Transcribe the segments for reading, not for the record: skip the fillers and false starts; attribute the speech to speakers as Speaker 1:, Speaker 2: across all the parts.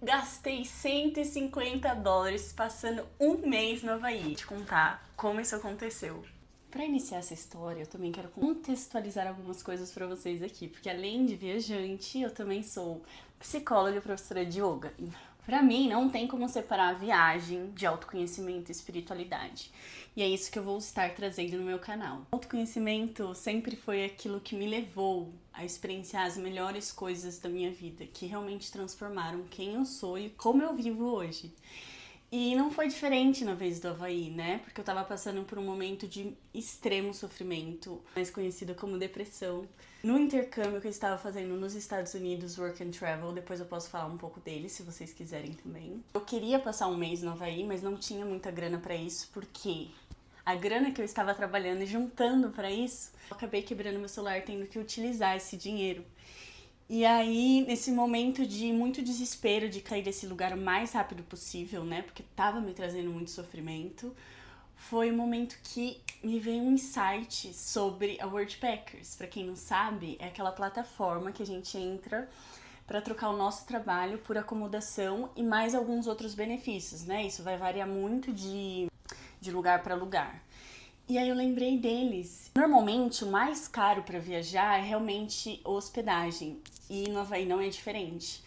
Speaker 1: Gastei US$ 150 passando um mês no Havaí. Vou te contar como isso aconteceu. Para iniciar essa história, eu também quero contextualizar algumas coisas para vocês aqui, porque além de viajante, eu também sou psicóloga e professora de yoga. Para mim, não tem como separar a viagem de autoconhecimento e espiritualidade. E é isso que eu vou estar trazendo no meu canal. O autoconhecimento sempre foi aquilo que me levou a experienciar as melhores coisas da minha vida, que realmente transformaram quem eu sou e como eu vivo hoje. E não foi diferente na vez do Havaí, né? Porque eu tava passando por um momento de extremo sofrimento, mais conhecido como depressão. No intercâmbio que eu estava fazendo nos Estados Unidos, Work and Travel, depois eu posso falar um pouco dele, se vocês quiserem também. Eu queria passar um mês no Havaí, mas não tinha muita grana pra isso, porque a grana que eu estava trabalhando e juntando pra isso, eu acabei quebrando meu celular tendo que utilizar esse dinheiro. E aí, nesse momento de muito desespero de cair desse lugar o mais rápido possível, né? Porque tava me trazendo muito sofrimento, foi o momento que me veio um insight sobre a Worldpackers. Pra quem não sabe, é aquela plataforma que a gente entra para trocar o nosso trabalho por acomodação e mais alguns outros benefícios, né? Isso vai variar muito de lugar para lugar. E aí eu lembrei deles. Normalmente o mais caro para viajar é realmente hospedagem. E no Havaí não é diferente.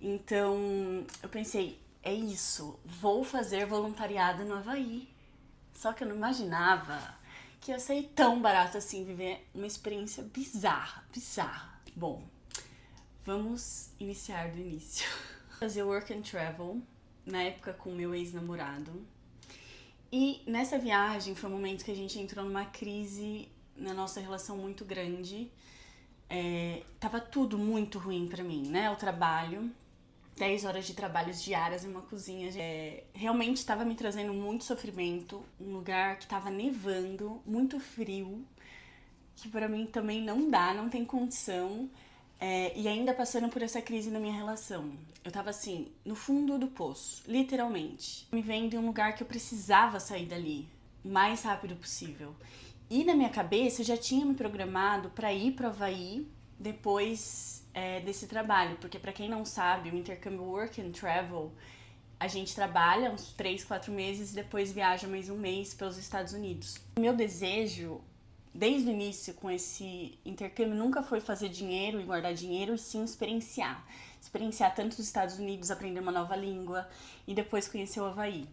Speaker 1: Então eu pensei, é isso, vou fazer voluntariado no Havaí. Só que eu não imaginava que ia ser tão barato assim viver uma experiência bizarra. Bom, vamos iniciar do início. Fazer Work and Travel, na época com meu ex-namorado. E nessa viagem foi um momento que a gente entrou numa crise na nossa relação muito grande. Tava tudo muito ruim pra mim, né? O trabalho, 10 horas de trabalhos diárias em uma cozinha. Realmente estava me trazendo muito sofrimento. Um lugar que tava nevando, muito frio, que pra mim também não dá, não tem condição. E ainda passando por essa crise na minha relação. Eu tava assim, no fundo do poço, literalmente. Me vendo em um lugar que eu precisava sair dali o mais rápido possível. E na minha cabeça eu já tinha me programado pra ir pro Havaí depois desse trabalho. Porque pra quem não sabe, o intercâmbio Work and Travel, a gente trabalha uns 3, 4 meses e depois viaja mais um mês pelos Estados Unidos. O meu desejo desde o início com esse intercâmbio nunca foi fazer dinheiro e guardar dinheiro, e sim experienciar. Experienciar tanto os Estados Unidos, aprender uma nova língua e depois conhecer o Havaí.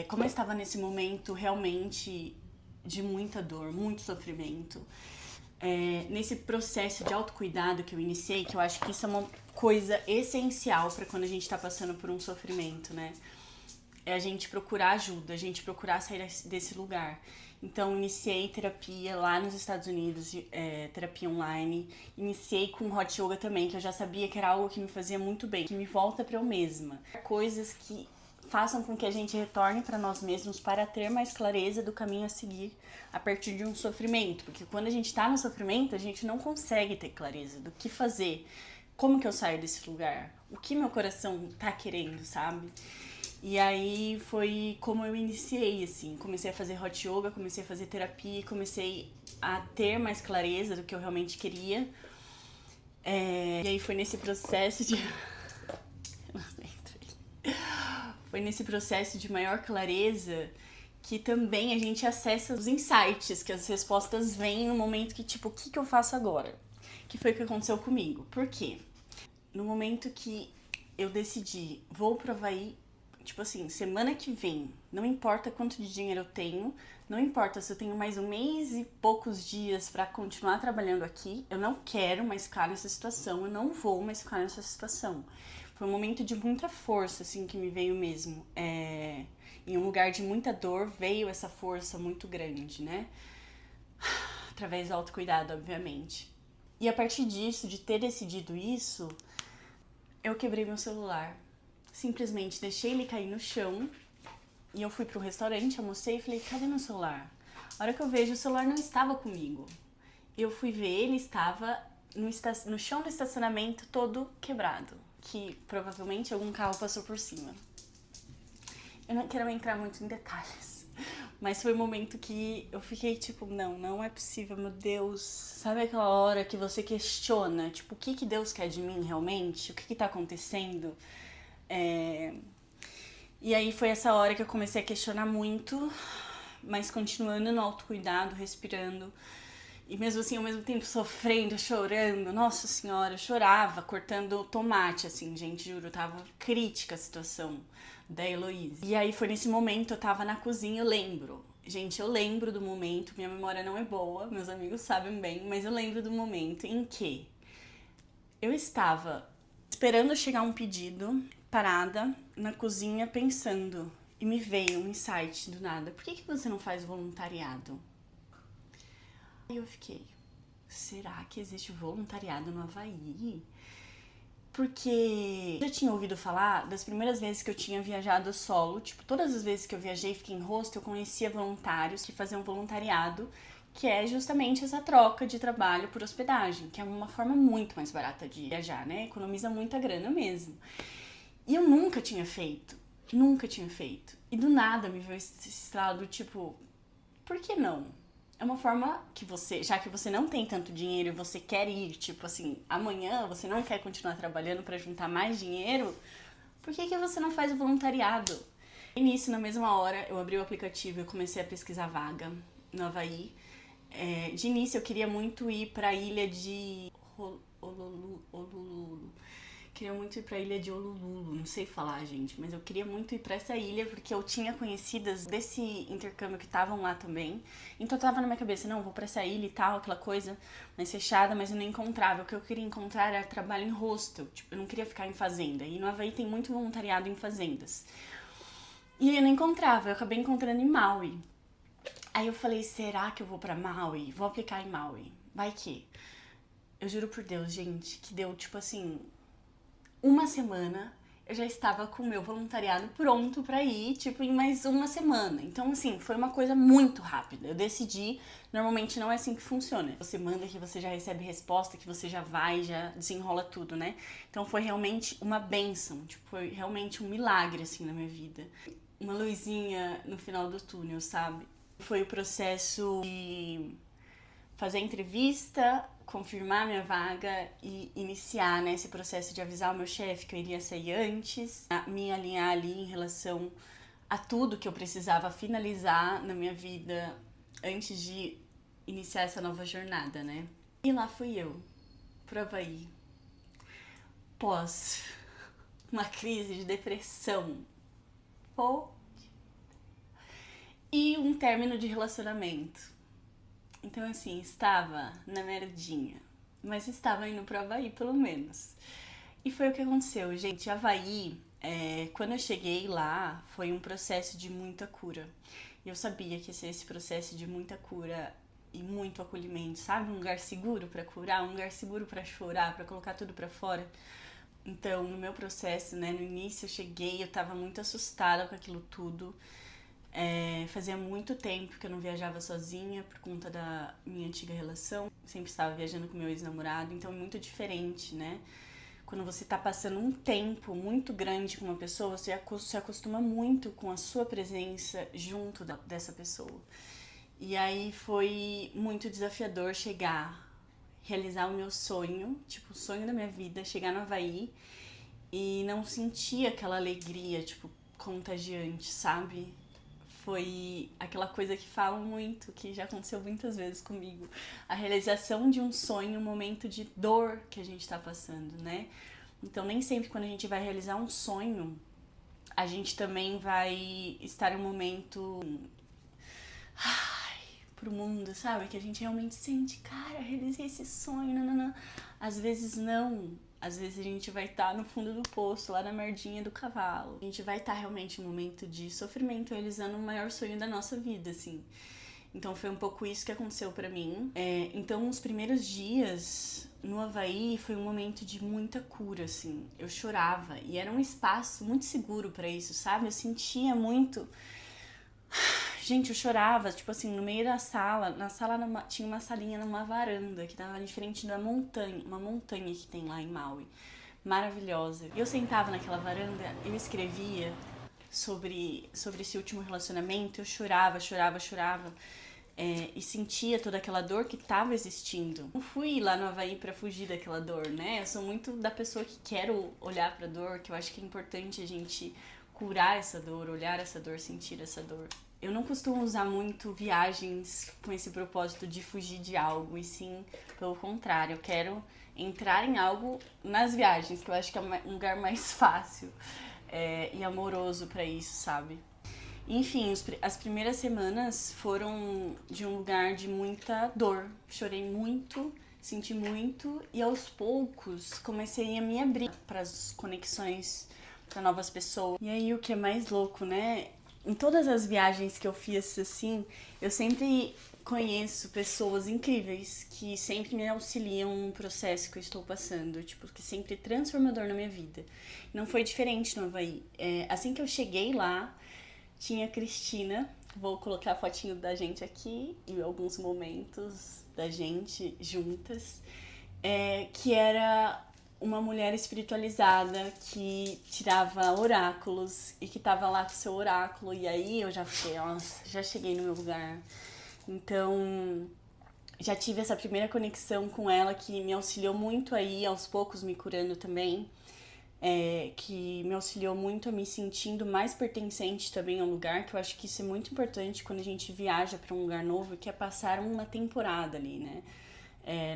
Speaker 1: Como eu estava nesse momento realmente de muita dor, muito sofrimento, nesse processo de autocuidado que eu iniciei, que eu acho que isso é uma coisa essencial para quando a gente está passando por um sofrimento, né? É a gente procurar ajuda, a gente procurar sair desse lugar. Então, iniciei terapia lá nos Estados Unidos, terapia online. Iniciei com hot yoga também, que eu já sabia que era algo que me fazia muito bem, que me volta para eu mesma. Coisas que façam com que a gente retorne para nós mesmos para ter mais clareza do caminho a seguir a partir de um sofrimento. Porque quando a gente está no sofrimento, a gente não consegue ter clareza do que fazer, como que eu saio desse lugar, o que meu coração tá querendo, sabe? E aí foi como eu iniciei, assim, comecei a fazer hot yoga, comecei a fazer terapia, comecei a ter mais clareza do que eu realmente queria. E aí foi nesse processo de... Foi nesse processo de maior clareza que também a gente acessa os insights, que as respostas vêm no momento que, tipo, o que eu faço agora? Que foi o que aconteceu comigo. Por quê? No momento que eu decidi, vou pro Havaí, tipo assim, semana que vem, não importa quanto de dinheiro eu tenho, não importa se eu tenho mais um mês e poucos dias pra continuar trabalhando aqui, eu não quero mais ficar nessa situação, eu não vou mais ficar nessa situação. Foi um momento de muita força, assim, que me veio mesmo. Em um lugar de muita dor, veio essa força muito grande, né? Através do autocuidado, obviamente. E a partir disso, de ter decidido isso, eu quebrei meu celular. Simplesmente deixei ele cair no chão e eu fui pro restaurante, almocei e falei, cadê meu celular? A hora que eu vejo, o celular não estava comigo. Eu fui ver, ele estava no chão do estacionamento todo quebrado, que provavelmente algum carro passou por cima. Eu não quero entrar muito em detalhes, mas foi um momento que eu fiquei tipo, não é possível, meu Deus. Sabe aquela hora que você questiona, tipo, o que Deus quer de mim realmente? O que tá acontecendo? E aí foi essa hora que eu comecei a questionar muito, mas continuando no autocuidado, respirando. E mesmo assim, ao mesmo tempo sofrendo, chorando. Nossa senhora, eu chorava cortando tomate, assim, gente, juro, tava crítica a situação da Heloísa. E aí foi nesse momento, eu tava na cozinha, eu lembro. Gente, eu lembro do momento, minha memória não é boa, meus amigos sabem bem, mas eu lembro do momento em que eu estava esperando chegar um pedido, parada na cozinha pensando, e me veio um insight do nada. Por que você não faz voluntariado? Aí eu fiquei, será que existe voluntariado no Havaí? Porque eu já tinha ouvido falar das primeiras vezes que eu tinha viajado solo, tipo, todas as vezes que eu viajei e fiquei em hostel, eu conhecia voluntários que faziam voluntariado, que é justamente essa troca de trabalho por hospedagem, que é uma forma muito mais barata de viajar, né? Economiza muita grana mesmo. E eu nunca tinha feito. E do nada me veio esse estado, tipo, por que não? É uma forma que você, já que você não tem tanto dinheiro e você quer ir, tipo assim, amanhã você não quer continuar trabalhando para juntar mais dinheiro, por que você não faz o voluntariado? E nisso, na mesma hora, eu abri o aplicativo e comecei a pesquisar vaga no Havaí. De início, eu queria muito ir para a ilha de Honolulu. Queria muito ir pra ilha de Honolulu, não sei falar, gente, mas eu queria muito ir pra essa ilha porque eu tinha conhecidas desse intercâmbio que estavam lá também. Então tava na minha cabeça, não, vou pra essa ilha e tal, aquela coisa mais fechada, mas eu não encontrava. O que eu queria encontrar era trabalho em hostel, tipo, eu não queria ficar em fazenda. E no Havaí tem muito voluntariado em fazendas. E aí eu não encontrava, eu acabei encontrando em Maui. Aí eu falei, será que eu vou pra Maui? Vou aplicar em Maui. Vai que. Eu juro por Deus, gente, que deu tipo assim, uma semana eu já estava com o meu voluntariado pronto pra ir, tipo, em mais uma semana. Então, assim, foi uma coisa muito rápida. Eu decidi, normalmente não é assim que funciona. Você manda que você já recebe resposta, que você já vai, já desenrola tudo, né? Então foi realmente uma bênção, tipo, foi realmente um milagre, assim, na minha vida. Uma luzinha no final do túnel, sabe? Foi o processo de fazer a entrevista, confirmar minha vaga e iniciar, né, esse processo de avisar o meu chefe que eu iria sair antes, me alinhar ali em relação a tudo que eu precisava finalizar na minha vida antes de iniciar essa nova jornada, né? E lá fui eu, pro Havaí, pós uma crise de depressão e um término de relacionamento. Então, assim, estava na merdinha, mas estava indo pro Havaí, pelo menos. E foi o que aconteceu, gente. Havaí, quando eu cheguei lá, foi um processo de muita cura. E eu sabia que ia ser esse processo de muita cura e muito acolhimento, sabe? Um lugar seguro pra curar, um lugar seguro pra chorar, pra colocar tudo pra fora. Então, no meu processo, né, no início eu cheguei, eu tava muito assustada com aquilo tudo. Fazia muito tempo que eu não viajava sozinha por conta da minha antiga relação. Sempre estava viajando com meu ex-namorado, então é muito diferente, né? Quando você tá passando um tempo muito grande com uma pessoa, você se acostuma muito com a sua presença junto dessa pessoa. E aí foi muito desafiador realizar o meu sonho, tipo, o sonho da minha vida, chegar no Havaí e não sentir aquela alegria, tipo, contagiante, sabe? Foi aquela coisa que falam muito, que já aconteceu muitas vezes comigo. A realização de um sonho, um momento de dor que a gente tá passando, né? Então, nem sempre quando a gente vai realizar um sonho, a gente também vai estar em um momento pro mundo, sabe? Que a gente realmente sente, cara, realizei esse sonho, nanana. Às vezes não. Às vezes a gente vai estar no fundo do poço, lá na merdinha do cavalo. A gente vai estar realmente em um momento de sofrimento, realizando o maior sonho da nossa vida, assim. Então foi um pouco isso que aconteceu pra mim. Então os primeiros dias no Havaí foi um momento de muita cura, assim. Eu chorava e era um espaço muito seguro pra isso, sabe? Eu sentia muito... Gente, eu chorava, tipo assim, no meio da sala. Na sala tinha uma salinha numa varanda que tava de frente da montanha, uma montanha que tem lá em Maui. Maravilhosa. Eu sentava naquela varanda, eu escrevia sobre esse último relacionamento, eu chorava. e sentia toda aquela dor que estava existindo. Não fui lá no Havaí pra fugir daquela dor, né? Eu sou muito da pessoa que quero olhar pra dor, que eu acho que é importante a gente curar essa dor, olhar essa dor, sentir essa dor. Eu não costumo usar muito viagens com esse propósito de fugir de algo, e sim, pelo contrário, eu quero entrar em algo nas viagens, que eu acho que é um lugar mais fácil e amoroso pra isso, sabe? Enfim, as primeiras semanas foram de um lugar de muita dor. Chorei muito, senti muito e aos poucos comecei a me abrir para as conexões, para novas pessoas. E aí o que é mais louco, né? Em todas as viagens que eu fiz assim, eu sempre conheço pessoas incríveis que sempre me auxiliam no processo que eu estou passando, tipo, que sempre é transformador na minha vida. Não foi diferente no Havaí. Assim que eu cheguei lá, tinha a Cristina, vou colocar a fotinho da gente aqui e alguns momentos da gente juntas, que era uma mulher espiritualizada que tirava oráculos e que tava lá com o seu oráculo, e aí eu já fiquei, nossa, já cheguei no meu lugar. Então, já tive essa primeira conexão com ela que me auxiliou muito aí, aos poucos me curando também. Que me auxiliou muito a me sentindo mais pertencente também ao lugar, que eu acho que isso é muito importante quando a gente viaja para um lugar novo, que é passar uma temporada ali, né?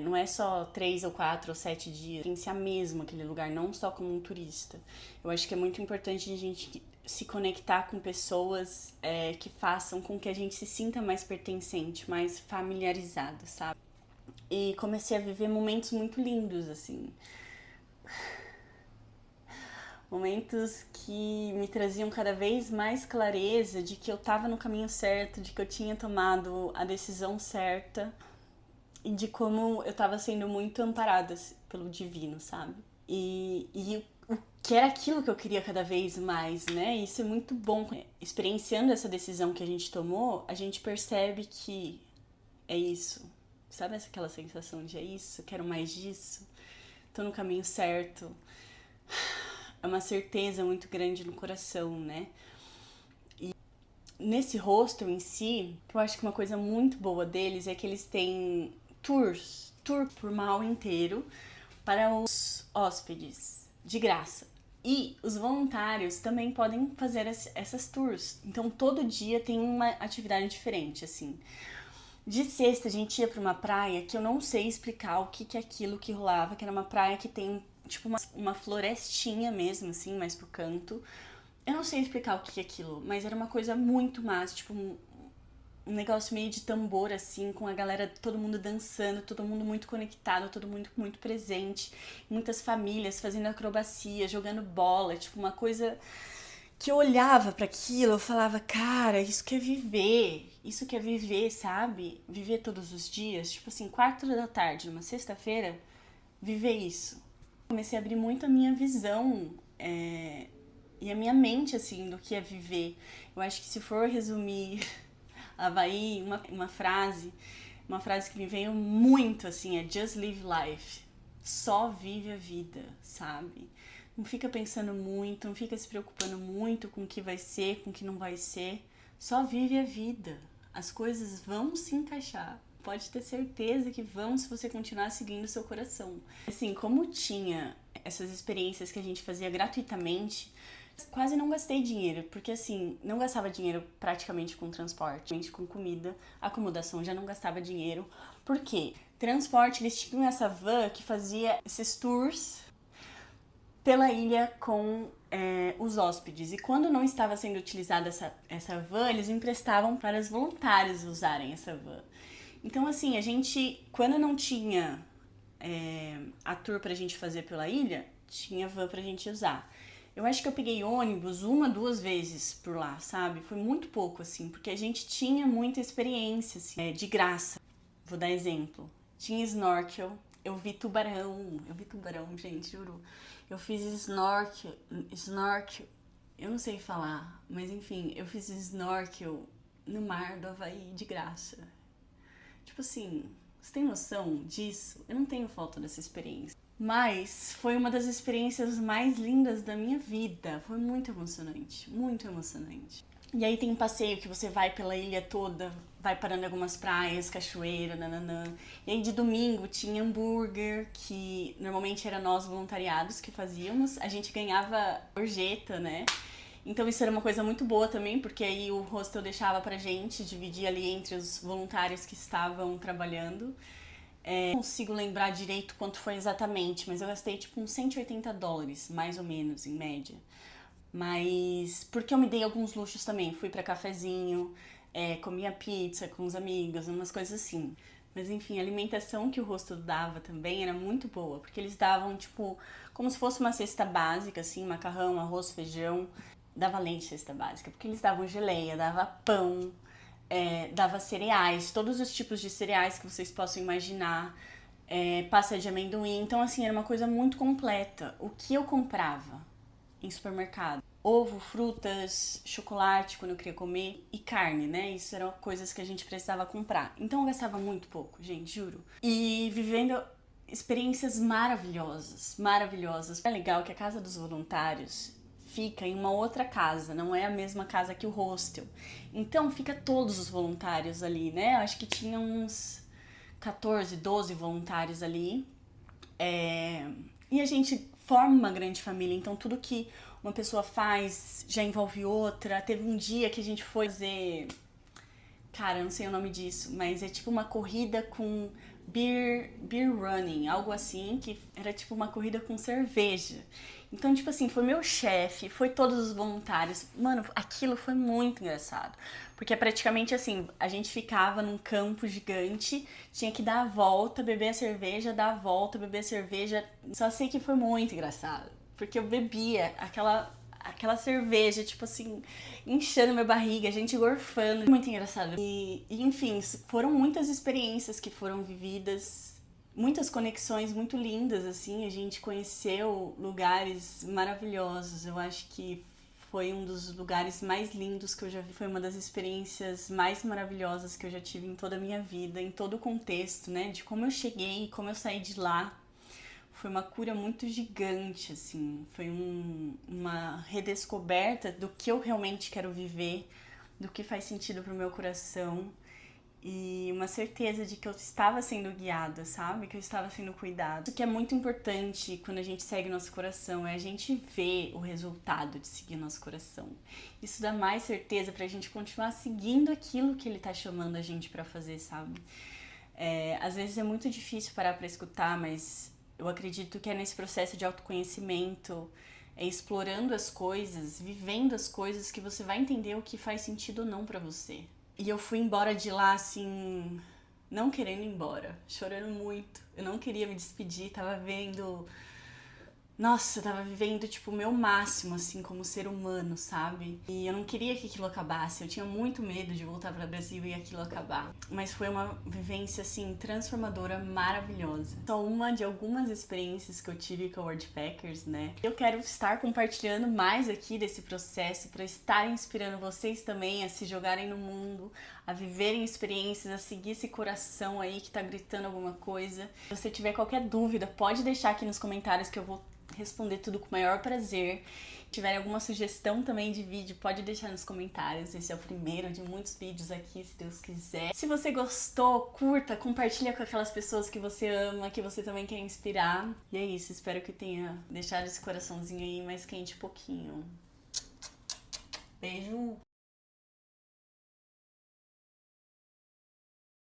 Speaker 1: Não é só 3 ou 4 ou 7 dias, experienciar mesmo aquele lugar, não só como um turista. Eu acho que é muito importante a gente se conectar com pessoas que façam com que a gente se sinta mais pertencente, mais familiarizada, sabe? E comecei a viver momentos muito lindos, assim. Momentos que me traziam cada vez mais clareza de que eu estava no caminho certo, de que eu tinha tomado a decisão certa e de como eu estava sendo muito amparada pelo divino, sabe? E o que era aquilo que eu queria cada vez mais, né? Isso é muito bom. Experienciando essa decisão que a gente tomou, a gente percebe que é isso. Sabe aquela sensação de é isso, quero mais disso, tô no caminho certo. É uma certeza muito grande no coração, né? E nesse hostel em si, eu acho que uma coisa muito boa deles é que eles têm tour por mal inteiro para os hóspedes, de graça. E os voluntários também podem fazer essas tours. Então todo dia tem uma atividade diferente, assim. De sexta a gente ia para uma praia que eu não sei explicar o que é aquilo que rolava, que era uma praia que tem tipo uma florestinha mesmo, assim, mais pro canto. Eu não sei explicar o que é aquilo, mas era uma coisa muito massa, tipo um negócio meio de tambor, assim, com a galera, todo mundo dançando, todo mundo muito conectado, todo mundo muito presente, muitas famílias fazendo acrobacia, jogando bola, tipo uma coisa que eu olhava para aquilo, eu falava, cara, isso que é viver, sabe? Viver todos os dias, tipo assim, 4 da tarde, numa sexta-feira, viver isso. Comecei a abrir muito a minha visão e a minha mente, assim, do que é viver. Eu acho que se for resumir Havaí, uma frase que me veio muito, assim, é just live life. Só vive a vida, sabe? Não fica pensando muito, não fica se preocupando muito com o que vai ser, com o que não vai ser. Só vive a vida. As coisas vão se encaixar. Pode ter certeza que vão se você continuar seguindo o seu coração. Assim, como tinha essas experiências que a gente fazia gratuitamente, quase não gastei dinheiro, porque assim, não gastava dinheiro praticamente com transporte, com comida, acomodação já não gastava dinheiro. Por quê? Transporte, eles tinham essa van que fazia esses tours pela ilha com os hóspedes. E quando não estava sendo utilizada essa van, eles emprestavam para os voluntários usarem essa van. Então, assim, a gente, quando não tinha a tour pra gente fazer pela ilha, tinha van pra gente usar. Eu acho que eu peguei ônibus 1, 2 vezes por lá, sabe? Foi muito pouco, assim, porque a gente tinha muita experiência, assim, de graça. Vou dar exemplo. Tinha snorkel, eu vi tubarão, gente, juro. Eu fiz snorkel, eu não sei falar, mas enfim, eu fiz snorkel no mar do Havaí de graça. Tipo assim, você tem noção disso? Eu não tenho falta dessa experiência. Mas foi uma das experiências mais lindas da minha vida. Foi muito emocionante, muito emocionante. E aí tem um passeio que você vai pela ilha toda, vai parando em algumas praias, cachoeira, nananã. E aí de domingo tinha hambúrguer, que normalmente era nós voluntariados que fazíamos. A gente ganhava gorjeta, né? Então isso era uma coisa muito boa também, porque aí o hostel deixava pra gente dividir ali entre os voluntários que estavam trabalhando. Não consigo lembrar direito quanto foi exatamente, mas eu gastei tipo uns US$ 180, mais ou menos, em média. Mas porque eu me dei alguns luxos também, fui pra cafezinho, comia pizza com os amigos, umas coisas assim. Mas enfim, a alimentação que o hostel dava também era muito boa, porque eles davam tipo como se fosse uma cesta básica, assim, macarrão, arroz, feijão. Dava além de cesta básica, porque eles davam geleia, dava pão, dava cereais, todos os tipos de cereais que vocês possam imaginar, pasta de amendoim. Então, assim, era uma coisa muito completa. O que eu comprava em supermercado? Ovo, frutas, chocolate quando eu queria comer e carne, né? Isso eram coisas que a gente precisava comprar. Então eu gastava muito pouco, gente, juro. E vivendo experiências maravilhosas, maravilhosas. É legal que a casa dos voluntários fica em uma outra casa, não é a mesma casa que o hostel. Então fica todos os voluntários ali, né? Acho que tinha uns 14, 12 voluntários ali. E a gente forma uma grande família, então tudo que uma pessoa faz já envolve outra. Teve um dia que a gente foi fazer... Cara, eu não sei o nome disso, mas é tipo uma corrida com beer running, algo assim, que era tipo uma corrida com cerveja. Então, tipo assim, foi meu chefe, foi todos os voluntários. Mano, aquilo foi muito engraçado. Porque é praticamente assim, a gente ficava num campo gigante, tinha que dar a volta, beber a cerveja, dar a volta, beber a cerveja. Só sei que foi muito engraçado. Porque eu bebia aquela cerveja, tipo assim, inchando minha barriga, a gente gorfando. Muito engraçado. E enfim, foram muitas experiências que foram vividas, muitas conexões muito lindas, assim. A gente conheceu lugares maravilhosos. Eu acho que foi um dos lugares mais lindos que eu já vi. Foi uma das experiências mais maravilhosas que eu já tive em toda a minha vida, em todo o contexto, né? De como eu cheguei, como eu saí de lá. Foi uma cura muito gigante, assim. Foi uma redescoberta do que eu realmente quero viver, do que faz sentido pro meu coração. E uma certeza de que eu estava sendo guiada, sabe? Que eu estava sendo cuidada. Isso que é muito importante quando a gente segue nosso coração, é a gente ver o resultado de seguir nosso coração. Isso dá mais certeza pra gente continuar seguindo aquilo que ele tá chamando a gente pra fazer, sabe? Às vezes é muito difícil parar pra escutar, mas eu acredito que é nesse processo de autoconhecimento, explorando as coisas, vivendo as coisas, que você vai entender o que faz sentido ou não pra você. E eu fui embora de lá, assim, não querendo ir embora, chorando muito. Eu não queria me despedir, tava vendo... Nossa, eu tava vivendo, tipo, o meu máximo, assim, como ser humano, sabe? E eu não queria que aquilo acabasse. Eu tinha muito medo de voltar para o Brasil e aquilo acabar. Mas foi uma vivência, assim, transformadora, maravilhosa. Só uma de algumas experiências que eu tive com a Worldpackers, né? Eu quero estar compartilhando mais aqui desse processo para estar inspirando vocês também a se jogarem no mundo, a viverem experiências, a seguir esse coração aí que tá gritando alguma coisa. Se você tiver qualquer dúvida, pode deixar aqui nos comentários que eu vou responder tudo com o maior prazer. Se tiver alguma sugestão também de vídeo, pode deixar nos comentários. Esse é o primeiro de muitos vídeos aqui, se Deus quiser. Se você gostou, curta, compartilha com aquelas pessoas que você ama, que você também quer inspirar. E é isso, espero que tenha deixado esse coraçãozinho aí mais quente um pouquinho. Beijo!